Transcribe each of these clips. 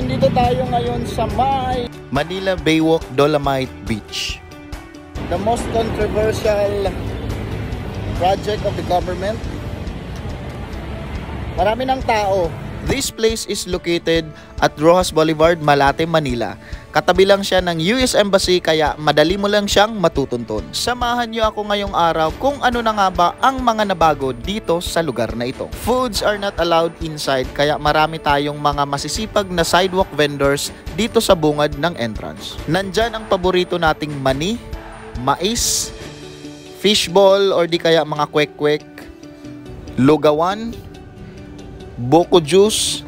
nandito tayo ngayon sa may Manila Baywalk Dolomite Beach. the most controversial project of the government. Marami ng tao. This place is located at Roxas Boulevard, Malate, Manila. Katabi lang siya ng US Embassy kaya madali mo lang siyang matutuntun. Samahan niyo ako ngayong araw kung ano na nga ba ang mga nabago dito sa lugar na ito. Foods are not allowed inside kaya marami tayong mga masisipag na sidewalk vendors dito sa bungad ng entrance. Nandyan ang paborito nating mani, mais, fishball or di kaya mga kwek-kwek, lugawan, buko juice,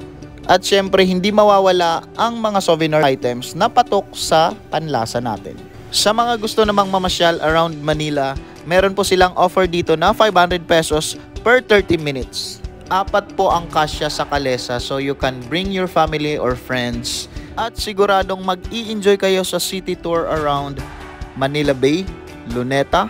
at syempre hindi mawawala ang mga souvenir items na patok sa panlasa natin. Sa mga gusto namang mamasyal around Manila, meron po silang offer dito na 500 pesos per 30 minutes. Apat po ang kasya sa kalesa so you can bring your family or friends at siguradong mag-i-enjoy kayo sa city tour around Manila Bay, Luneta,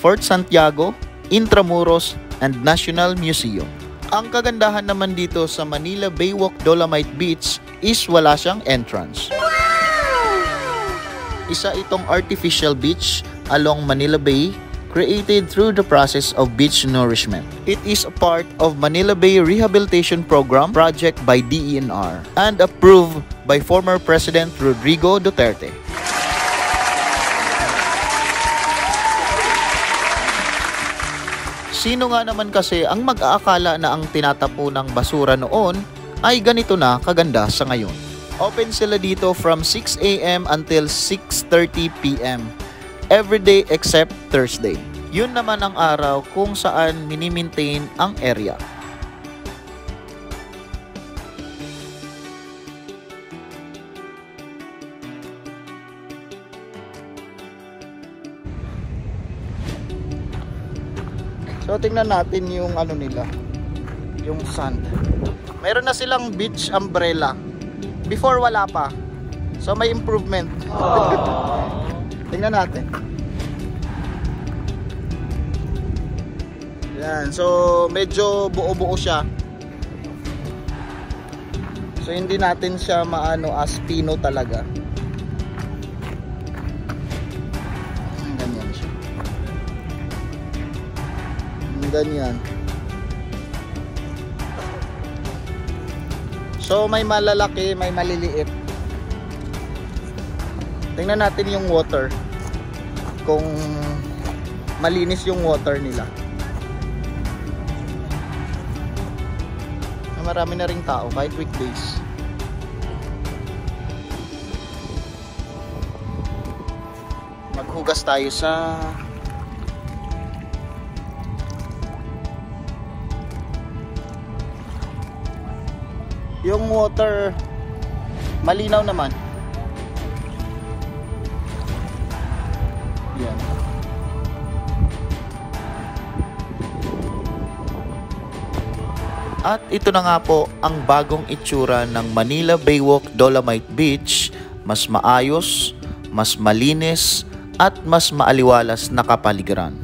Fort Santiago, Intramuros, and National Museum. Ang kagandahan naman dito sa Manila Baywalk Dolomite Beach is wala siyang entrance. Isa itong artificial beach along Manila Bay created through the process of beach nourishment. It is a part of Manila Bay Rehabilitation Program project by DENR and approved by former President Rodrigo Duterte. Sino nga naman kasi ang mag-aakala na ang tinatapunang basura noon ay ganito na kaganda sa ngayon. Open sila dito from 6 AM until 6:30 PM every day except Thursday. Yun naman ang araw kung saan mini-maintain ang area. So tingnan natin yung ano nila, yung sand. Meron na silang beach umbrella. Before wala pa. So may improvement. Tingnan natin. Yan, so medyo buo-buo siya. So hindi natin siya maano as pino talaga. Ganyan. So may malalaki, may maliliit. Tingnan natin yung water. Kung malinis yung water nila. Marami na ring tao kahit weekdays. Maghugas tayo sa yung water, malinaw naman. Yan. At ito na nga po ang bagong itsura ng Manila Baywalk Dolomite Beach. Mas maayos, mas malinis, at mas maaliwalas na kapaligiran.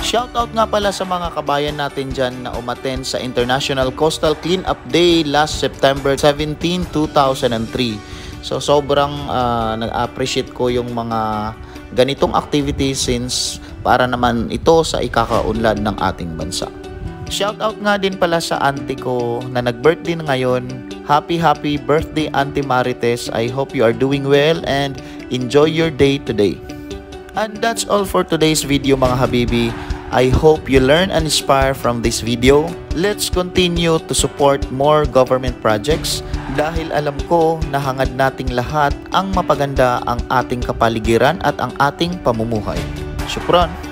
Shoutout nga pala sa mga kabayan natin dyan na umattend sa International Coastal Cleanup Day last September 17, 2003. So sobrang nag-appreciate ko yung mga ganitong activities since para naman ito sa ikakaunlad ng ating bansa. Shoutout nga din pala sa auntie ko na nag-birthday na ngayon. Happy birthday Auntie Marites. I hope you are doing well and enjoy your day today. And that's all for today's video mga habibi. I hope you learn and inspire from this video. Let's continue to support more government projects dahil alam ko na hangad nating lahat ang mapaganda ang ating kapaligiran at ang ating pamumuhay. Syukran!